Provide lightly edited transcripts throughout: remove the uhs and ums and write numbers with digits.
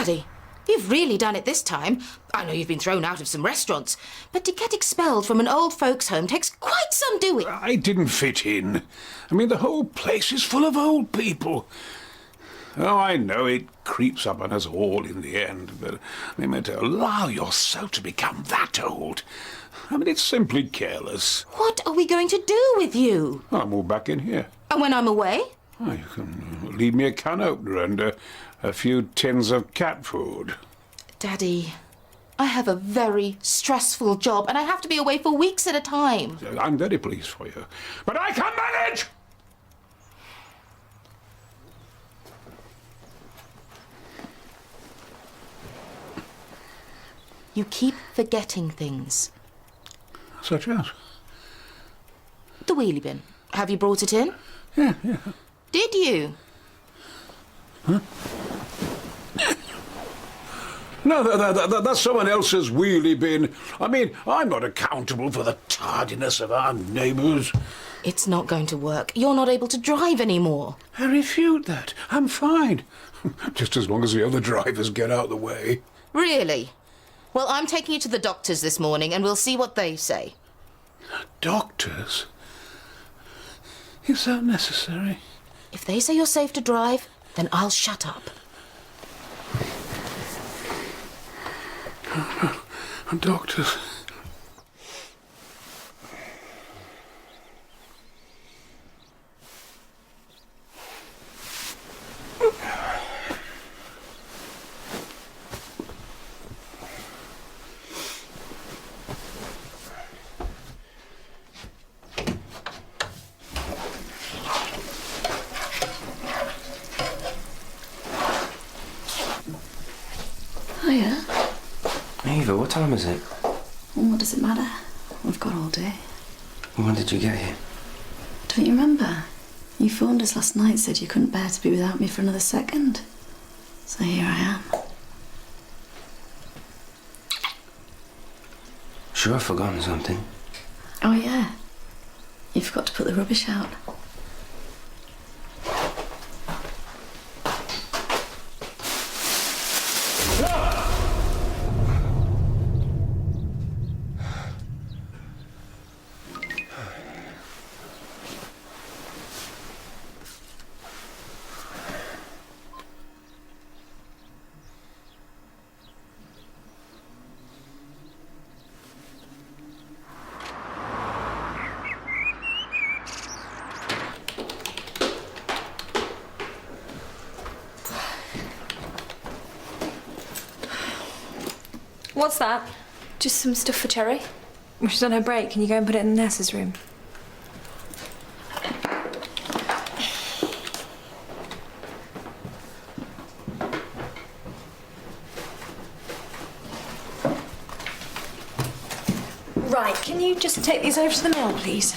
Daddy, you've really done it this time. I know you've been thrown out of some restaurants, but to get expelled from an old folks' home takes quite some doing. I didn't fit in. I mean, the whole place is full of old people. Oh, I know it creeps up on us all in the end, but I mean, to allow yourself to become that old, I mean, it's simply careless. What are we going to do with you? I'll move back in here. And when I'm away? Oh, you can leave me a can opener and a few tins of cat food. Daddy, I have a very stressful job and I have to be away for weeks at a time. I'm very pleased for you, but I can manage! You keep forgetting things. Such as? The wheelie bin. Have you brought it in? Yeah. Did you? Huh? No, that's someone else's wheelie bin. I mean, I'm not accountable for the tardiness of our neighbours. It's not going to work. You're not able to drive anymore. I refute that. I'm fine. Just as long as the other drivers get out of the way. Really? Well, I'm taking you to the doctors this morning and we'll see what they say. Doctors? Is that necessary? If they say you're safe to drive, then I'll shut up. Doctors? Hiya. Eva, what time is it? Well, what does it matter? We've got all day. When did you get here? Don't you remember? You phoned us last night, said you couldn't bear to be without me for another second. So here I am. Sure I've forgotten something. Oh, yeah. You forgot to put the rubbish out. What's that? Just some stuff for Cherry. Well, she's on her break. Can you go and put it in the nurse's room? Right, can you just take these over to the mill, please?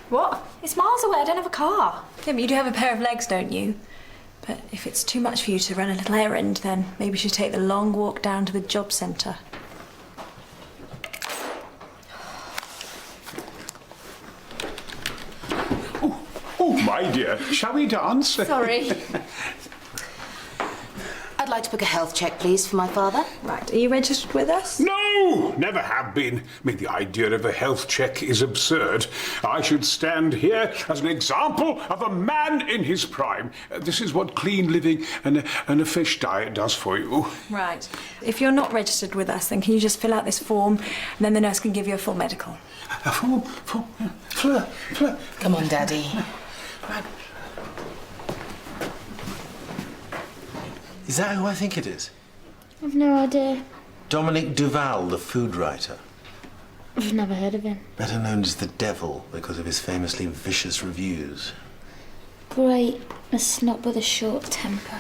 What? It's miles away. I don't have a car. Yeah, but you do have a pair of legs, don't you? But if it's too much for you to run a little errand, then maybe you should take the long walk down to the job centre. Oh, my dear, shall we dance? Sorry. I'd like to book a health check, please, for my father. Right, are you registered with us? No, never have been. I mean, the idea of a health check is absurd. I should stand here as an example of a man in his prime. This is what clean living and a fish diet does for you. Right. If you're not registered with us, then can you just fill out this form and then the nurse can give you a full medical? A form? Fleur. Come on, Daddy. Is that who I think it is? I've no idea. Dominic Duval, the food writer. I've never heard of him. Better known as the Devil because of his famously vicious reviews. Great. A snob with a short temper.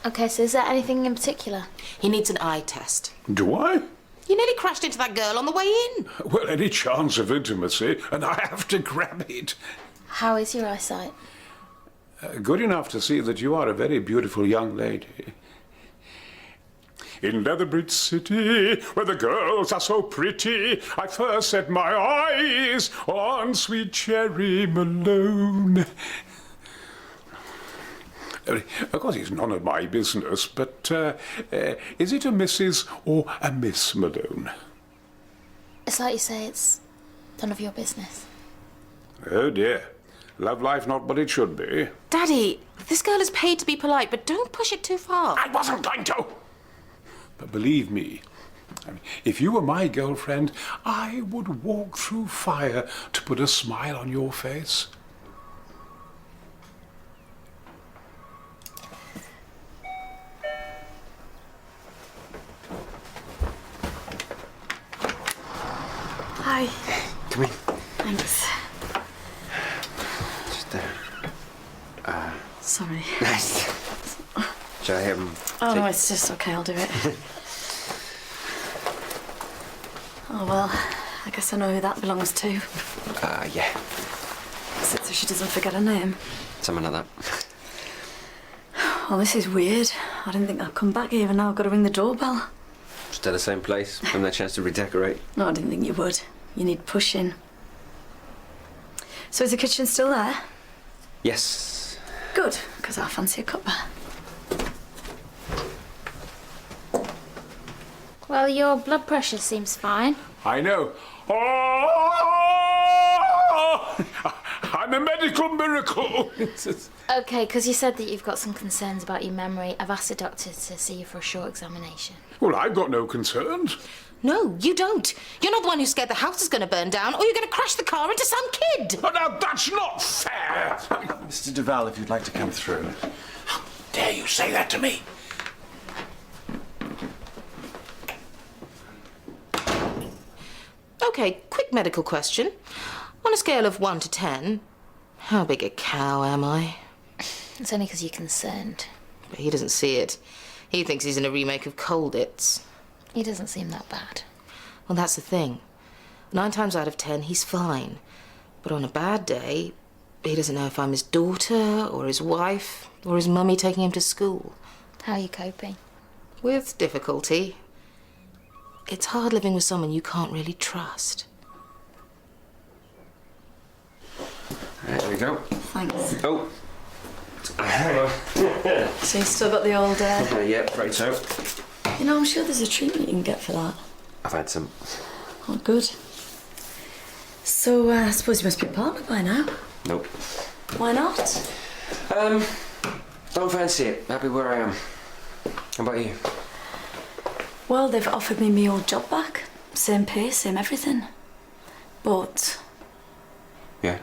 Okay, so is there anything in particular? He needs an eye test. Do I? You nearly crashed into that girl on the way in. Well, any chance of intimacy, and I have to grab it. How is your eyesight? Good enough to see that you are a very beautiful young lady. In Leatherbridge City, where the girls are so pretty, I first set my eyes on sweet Cherry Malone. Of course, it's none of my business, but is it a Mrs. or a Miss Malone? It's like you say, it's none of your business. Oh dear. Love life not what it should be. Daddy, this girl is paid to be polite, but don't push it too far. I wasn't going to. But believe me, if you were my girlfriend, I would walk through fire to put a smile on your face. Hi. Come in. Thanks. Just Sorry. nice. Shall I Oh, no, it's just okay, I'll do it. Oh, well, I guess I know who that belongs to. Yeah. So she doesn't forget her name. Something like that. Well, this is weird. I didn't think I'd come back here, and now I've got to ring the doorbell. Still the same place. Haven't had a chance to redecorate. No, I didn't think you would. You need pushing. So is the kitchen still there? Yes. Good, because I fancy a cuppa. Well, your blood pressure seems fine. I know. Oh, I'm a medical miracle. Okay, because you said that you've got some concerns about your memory. I've asked the doctor to see you for a short examination. Well, I've got no concerns. No, you don't. You're not the one who scared the house is going to burn down, or you're going to crash the car into some kid. Oh, now that's not fair. Mr. Duval, if you'd like to come through. How dare you say that to me? Okay, quick medical question. On a scale of 1 to 10, how big a cow am I? It's only because you're concerned. But he doesn't see it. He thinks he's in a remake of Colditz. He doesn't seem that bad. Well, that's the thing. 9 times out of 10, he's fine. But on a bad day, he doesn't know if I'm his daughter, or his wife, or his mummy taking him to school. How are you coping? With difficulty. It's hard living with someone you can't really trust. There we go. Thanks. Oh. Hang on. So you've still got the old... Yeah, right so. You know, I'm sure there's a treatment you can get for that. I've had some. Oh, good. So, I suppose you must be a partner by now. Nope. Why not? Don't fancy it. Happy where I am. How about you? Well, they've offered me my old job back. Same pay, same everything. But, Yeah.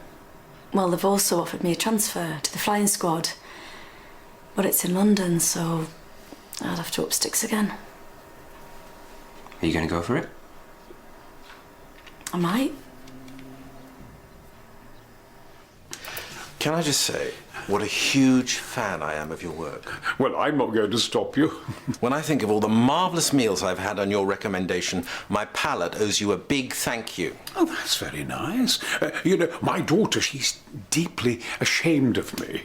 well, they've also offered me a transfer to the flying squad. But it's in London, so I'd have to up sticks again. Are you going to go for it? I might. Can I just say what a huge fan I am of your work? Well, I'm not going to stop you. When I think of all the marvellous meals I've had on your recommendation, my palate owes you a big thank you. Oh, that's very nice. You know, my daughter, she's deeply ashamed of me.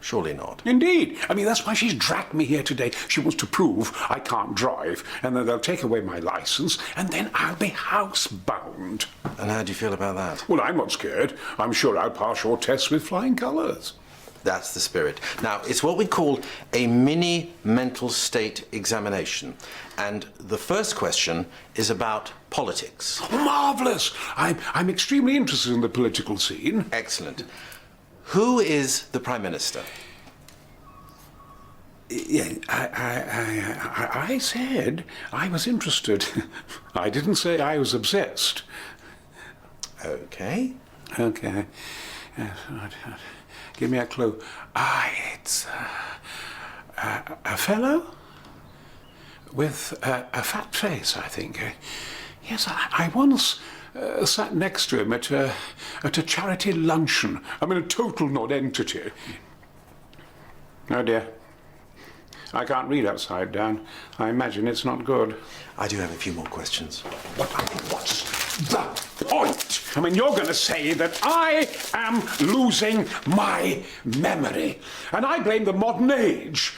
Surely not. Indeed. I mean, that's why she's dragged me here today. She wants to prove I can't drive, and then they'll take away my license, and then I'll be housebound. And how do you feel about that? Well, I'm not scared. I'm sure I'll pass your tests with flying colours. That's the spirit. Now, it's what we call a mini mental state examination. And the first question is about politics. Oh, marvellous! I'm extremely interested in the political scene. Excellent. Who is the Prime Minister? Yeah, I said I was interested. I didn't say I was obsessed. Okay. Okay. Yes, right. Give me a clue. It's a fellow with a fat face, I think. Yes, I once sat next to him at a charity luncheon. I mean, a total non-entity. Oh dear. I can't read upside down. I imagine it's not good. I do have a few more questions. What's the point? I mean, you're going to say that I am losing my memory. And I blame the modern age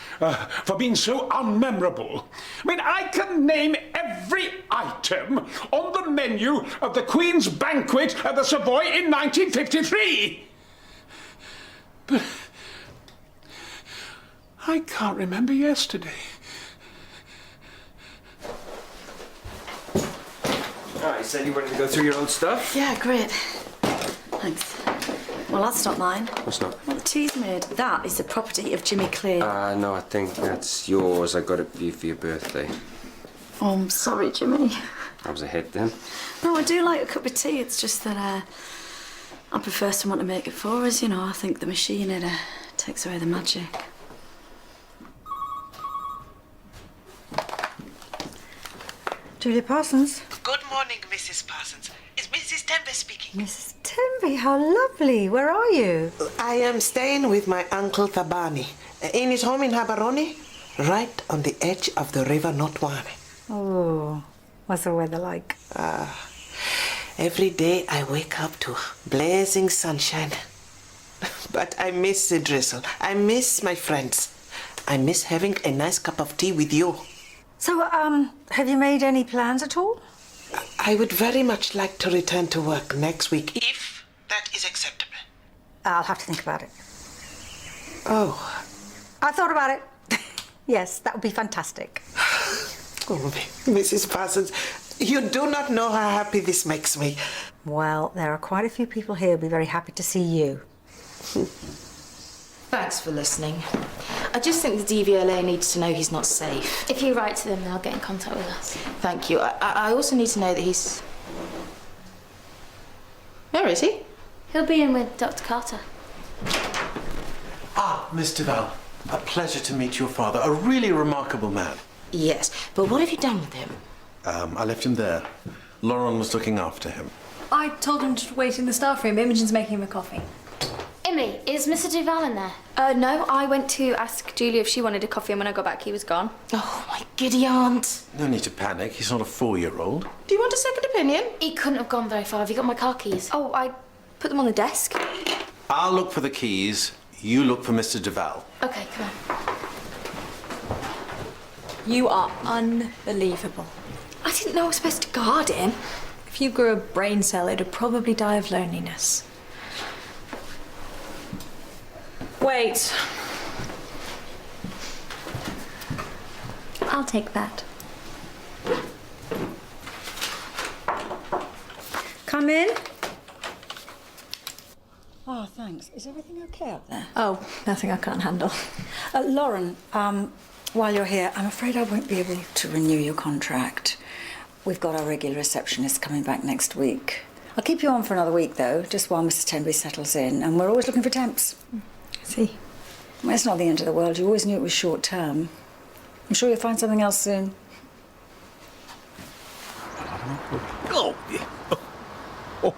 for being so unmemorable. I mean, I can name every item on the menu of the Queen's banquet at the Savoy in 1953. I can't remember yesterday. All right, so you ready to go through your old stuff? Yeah, great. Thanks. Well, that's not mine. What's not? Well, the tea's made. That is the property of Jimmy Clear. No, I think that's yours. I got it for you for your birthday. Oh, I'm sorry, Jimmy. I was ahead then. No, I do like a cup of tea. It's just that I prefer someone to make it for us, you know. I think the machine, it takes away the magic. Julia Parsons. Good morning, Mrs. Parsons. Is Mrs. Tembe speaking? Mrs. Tembe, how lovely. Where are you? I am staying with my uncle Thabani in his home in Habaroni, right on the edge of the river Notwane. Oh, what's the weather like? Every day I wake up to blazing sunshine. But I miss the drizzle. I miss my friends. I miss having a nice cup of tea with you. So, have you made any plans at all? I would very much like to return to work next week, if that is acceptable. I'll have to think about it. Oh. I thought about it. Yes, that would be fantastic. Oh, Mrs. Parsons, you do not know how happy this makes me. Well, there are quite a few people here who'll be very happy to see you. Thanks for listening. I just think the DVLA needs to know he's not safe. If you write to them, they'll get in contact with us. Thank you. I also need to know that he's... Where is he? He'll be in with Dr. Carter. Ah, Miss Duval. A pleasure to meet your father. A really remarkable man. Yes, but what have you done with him? I left him there. Lauren was looking after him. I told him to wait in the staff room. Imogen's making him a coffee. Emmy, is Mr. Duval in there? No, I went to ask Julia if she wanted a coffee, and when I got back, he was gone. Oh, my giddy aunt. No need to panic. He's not a 4-year-old. Do you want a second opinion? He couldn't have gone very far. Have you got my car keys? Oh, I put them on the desk. I'll look for the keys. You look for Mr. Duval. Okay, come on. You are unbelievable. I didn't know I was supposed to guard him. If you grew a brain cell, it'd probably die of loneliness. Wait. I'll take that. Come in. Oh, thanks. Is everything okay up there? Oh, nothing I can't handle. Lauren, while you're here, I'm afraid I won't be able to renew your contract. We've got our regular receptionist coming back next week. I'll keep you on for another week, though, just while Mrs. Tembe settles in, and we're always looking for temps. See. Well, it's not the end of the world. You always knew it was short term. I'm sure you'll find something else soon. Oh, yeah. Oh.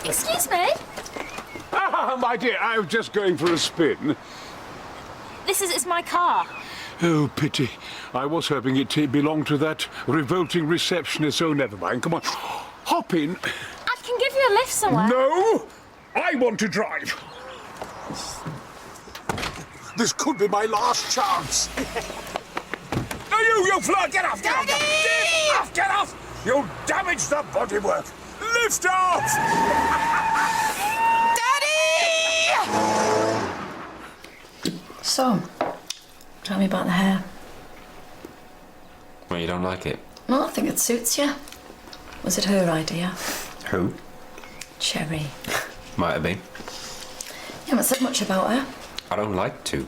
Excuse me? Ah, my dear, I was just going for a spin. It's my car. Oh, pity. I was hoping it belonged to that revolting receptionist. Oh, never mind. Come on. Hop in. I can give you a lift somewhere. No! I want to drive. This could be my last chance. No, you flirt! Get off! Get off! Get off! You'll damage the bodywork. Lift off! So, tell me about the hair. Well, you don't like it? Well, I think it suits you. Was it her idea? Who? Cherry. Might have been. You haven't said much about her. I don't like to.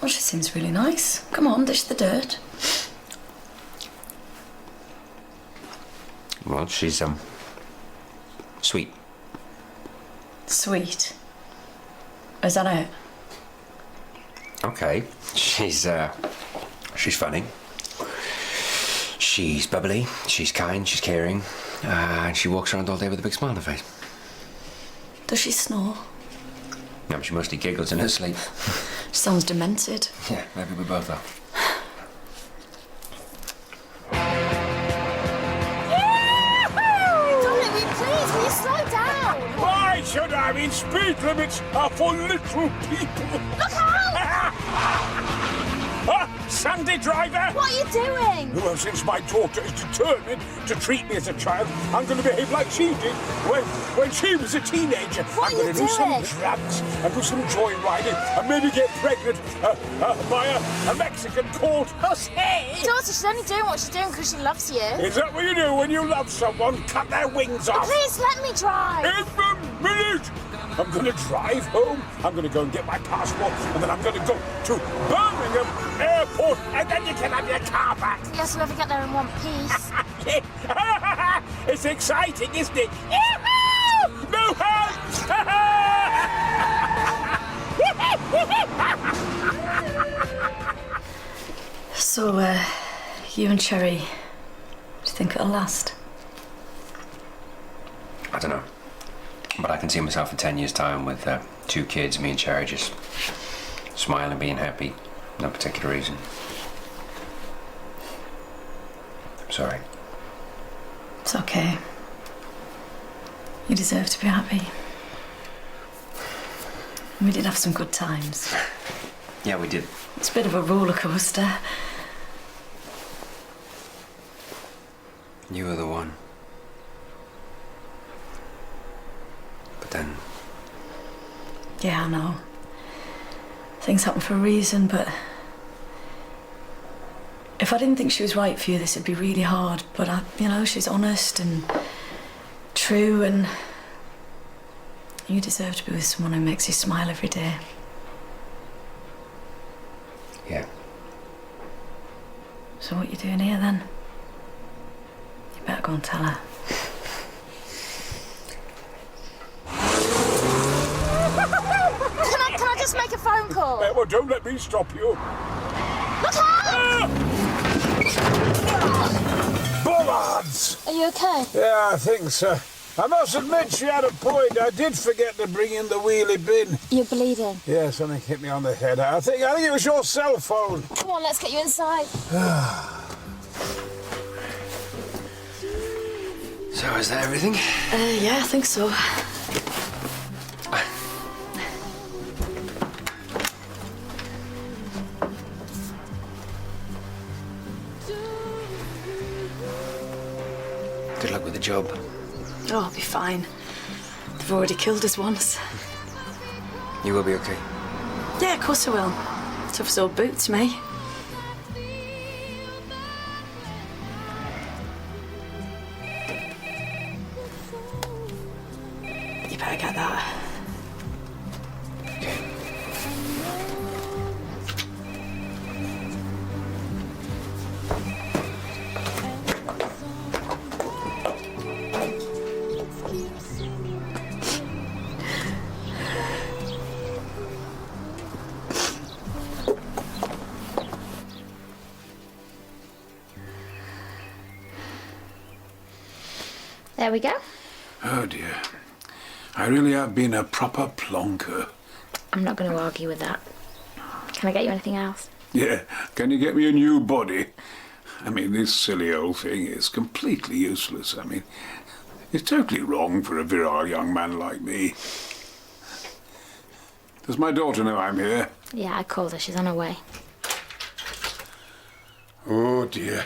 Well, she seems really nice. Come on, dish the dirt. Well, she's, sweet. Sweet. Is that it? Okay. She's funny. She's bubbly, she's kind, she's caring, and she walks around all day with a big smile on her face. Does she snore? No, she mostly giggles in her sleep. She sounds demented. Yeah, maybe we both are. Please, will you slow down? Why should I? Speed limits are for little people. Look out! Sunday driver! What are you doing? Well, since my daughter is determined to treat me as a child, I'm going to behave like she did when she was a teenager. What I'm are going to you do some doing? drugs and do some joy riding and maybe get pregnant by a Mexican called Jose. Daughter, she's only doing what she's doing because she loves you. Is that what you do when you love someone? Cut their wings off? Please let me drive. In a minute! I'm going to drive home, I'm going to go and get my passport, and then I'm going to go to Birmingham Airport, and then you can have your car back. Yes, we'll ever get there in one piece. It's exciting, isn't it? Yahoo! No hands! So, you and Cherry, do you think it'll last? I don't know. But I can see myself in 10 years' time with 2 kids, me and Cherry, just smiling, being happy. No particular reason. I'm sorry. It's okay. You deserve to be happy. We did have some good times. Yeah, we did. It's a bit of a roller coaster. You were the one. But then... Yeah, I know. Things happen for a reason, but... If I didn't think she was right for you, this would be really hard. But, you know, she's honest and true, and you deserve to be with someone who makes you smile every day. Yeah. So what you doing here, then? You better go and tell her. Can I just make a phone call? Well, don't let me stop you. Look out! Bollards! Are you okay? Yeah, I think so. I must admit she had a point. I did forget to bring in the wheelie bin. You're bleeding. Yeah, something hit me on the head. I think it was your cell phone. Come on, let's get you inside. So, is that everything? Yeah, I think so. Good luck with the job. Oh, I'll be fine. They've already killed us once. You will be okay. Yeah, of course I will. Tough as old boots, me. You better get that. There we go. Oh, dear. I really have been a proper plonker. I'm not going to argue with that. Can I get you anything else? Yeah, can you get me a new body? I mean, this silly old thing is completely useless. I mean, it's totally wrong for a virile young man like me. Does my daughter know I'm here? Yeah, I called her. She's on her way. Oh, dear.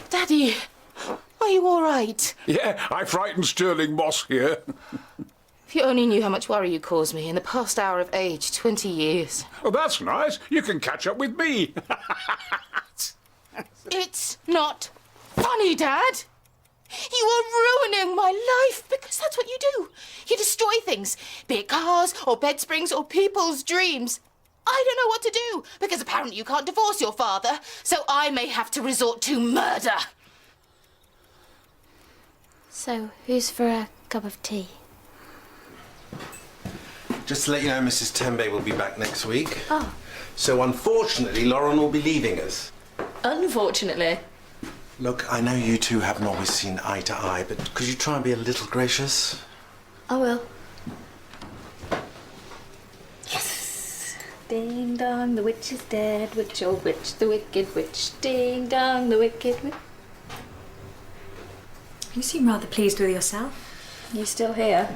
Daddy, are you all right? Yeah, I frightened Sterling Moss here. If you only knew how much worry you caused me in the past hour of age, 20 years. Oh, that's nice. You can catch up with me. It's not funny, Dad. You are ruining my life because that's what you do. You destroy things, be it cars or bed springs or people's dreams. I don't know what to do because apparently you can't divorce your father, so I may have to resort to murder. So, who's for a cup of tea? Just to let you know, Mrs. Tembe will be back next week. Oh. So unfortunately, Lauren will be leaving us. Unfortunately. Look, I know you two haven't always seen eye to eye, but could you try and be a little gracious? I will. Yes. Ding dong, the witch is dead. Witch, oh witch, the wicked witch. Ding dong, the wicked witch. You seem rather pleased with yourself. You're still here.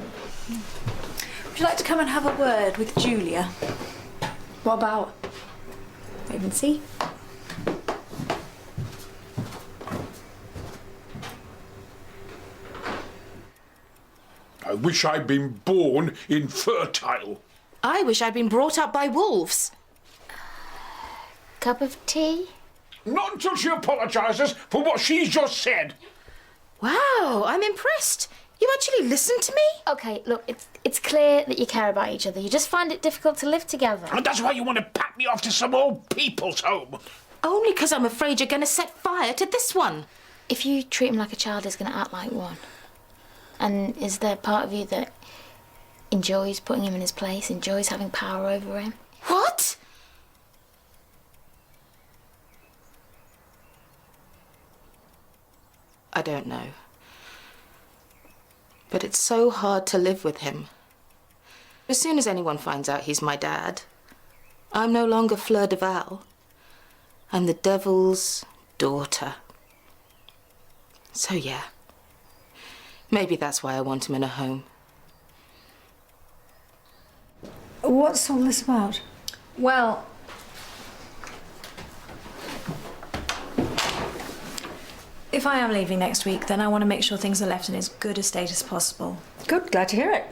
Would you like to come and have a word with Julia? What about? Wait and see. I wish I'd been born infertile. I wish I'd been brought up by wolves. Cup of tea? Not until she apologises for what she's just said. Wow, I'm impressed. You actually listened to me? Okay, look, it's clear that you care about each other. You just find it difficult to live together. And that's why you want to pack me off to some old people's home. Only because I'm afraid you're going to set fire to this one. If you treat him like a child, he's going to act like one. And is there part of you that enjoys putting him in his place, enjoys having power over him? What? I don't know. But it's so hard to live with him. As soon as anyone finds out he's my dad, I'm no longer Fleur de Val. I'm the devil's daughter. So yeah, maybe that's why I want him in a home. What's all this about? Well, if I am leaving next week, then I want to make sure things are left in as good a state as possible. Good, glad to hear it.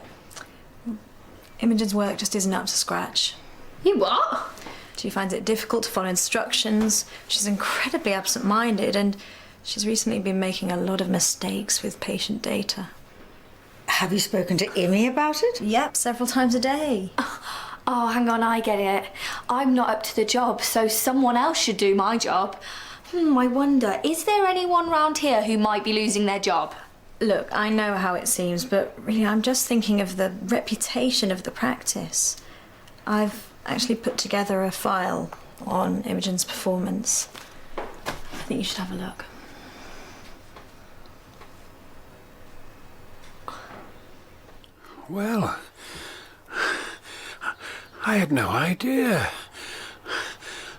Imogen's work just isn't up to scratch. You what? She finds it difficult to follow instructions. She's incredibly absent-minded, and she's recently been making a lot of mistakes with patient data. Have you spoken to Imi about it? Yep, several times a day. Oh, hang on, I get it. I'm not up to the job, so someone else should do my job. I wonder, is there anyone round here who might be losing their job? Look, I know how it seems, but really I'm just thinking of the reputation of the practice. I've actually put together a file on Imogen's performance. I think you should have a look. Well, I had no idea.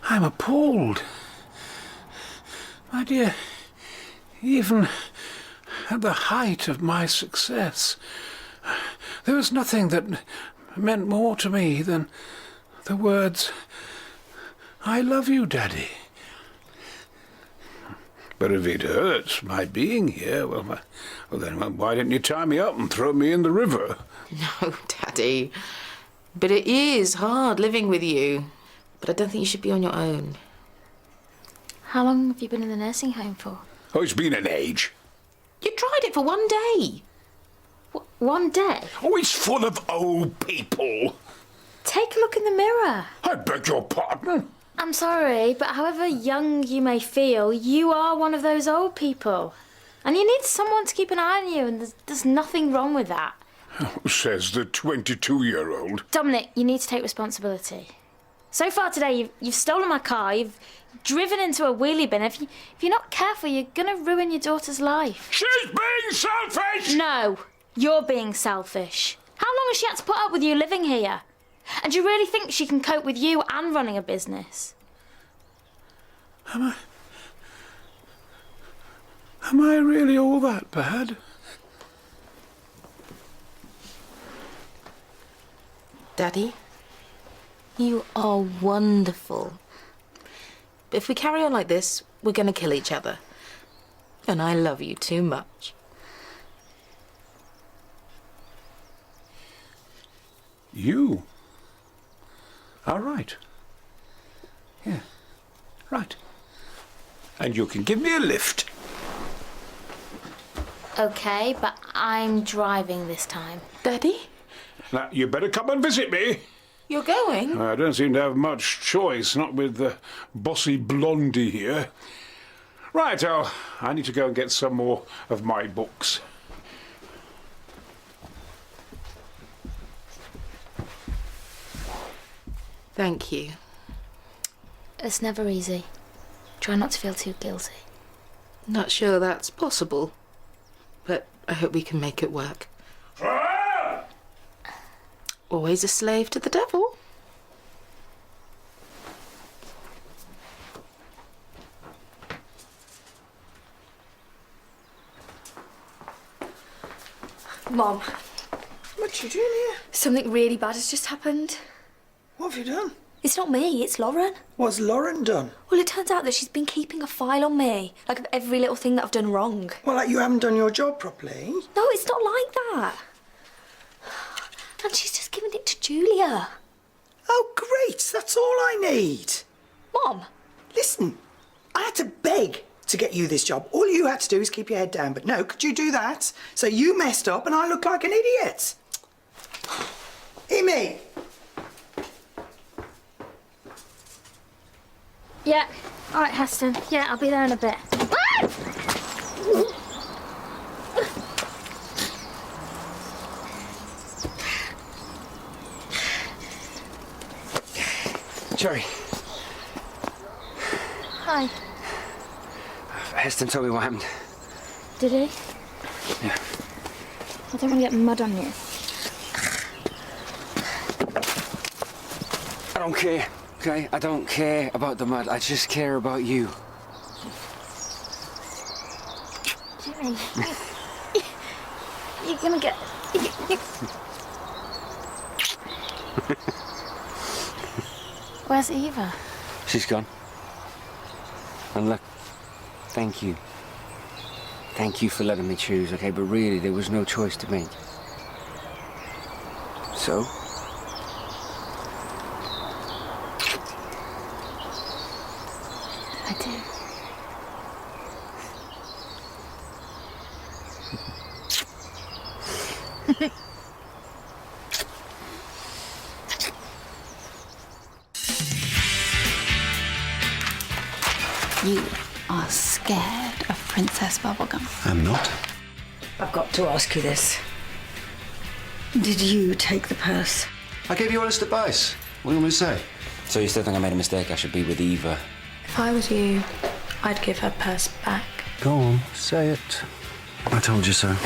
I'm appalled. My dear, even at the height of my success, there was nothing that meant more to me than the words, "I love you, Daddy." But if it hurts my being here, well, then why didn't you tie me up and throw me in the river? No, Daddy. But it is hard living with you. But I don't think you should be on your own. How long have you been in the nursing home for? Oh, it's been an age. You tried it for one day. One day? Oh, it's full of old people. Take a look in the mirror. I beg your pardon? I'm sorry, but however young you may feel, you are one of those old people. And you need someone to keep an eye on you, and there's nothing wrong with that. Says the 22-year-old. Dominic, you need to take responsibility. So far today, you've stolen my car, you've driven into a wheelie bin. If you're not careful, you're going to ruin your daughter's life. She's being selfish! No, you're being selfish. How long has she had to put up with you living here? And do you really think she can cope with you and running a business? Am I really all that bad? Daddy, you are wonderful. But if we carry on like this, we're going to kill each other. And I love you too much. You are right. Yeah, right. And you can give me a lift. Okay, but I'm driving this time. Daddy, Now, you better come and visit me. you're going? I don't seem to have much choice, not with the bossy blondie here. Right, I need to go and get some more of my books. Thank you. It's never easy. Try not to feel too guilty. Not sure that's possible. But I hope we can make it work. Always a slave to the devil. Mom, What you doing here? something really bad has just happened. What have you done? It's not me, it's Lauren. What's Lauren done? Well, it turns out that she's been keeping a file on me, like of every little thing that I've done wrong. Well, like you haven't done your job properly. No, it's not like that. And she's just given it to Julia. Oh, great. That's all I need. Mom. Listen, I had to beg to get you this job. All you had to do is keep your head down. But no, could you do that? So you messed up and I look like an idiot. Amy. Yeah. All right, Heston. Yeah, I'll be there in a bit. Cherry. Hi. Heston told me what happened. Did he? Yeah. I don't want to get mud on you. I don't care, okay? I don't care about the mud. I just care about you. Jimmy, you're gonna get... Where's Eva? She's gone. And look, thank you. Thank you for letting me choose, okay? But really, there was no choice to make. So? I do. You are scared of Princess Bubblegum. I'm not. I've got to ask you this. Did you take the purse? I gave you honest advice. What do you want me to say? So you still think I made a mistake? I should be with Eva? If I was you, I'd give her purse back. Go on, say it. I told you so.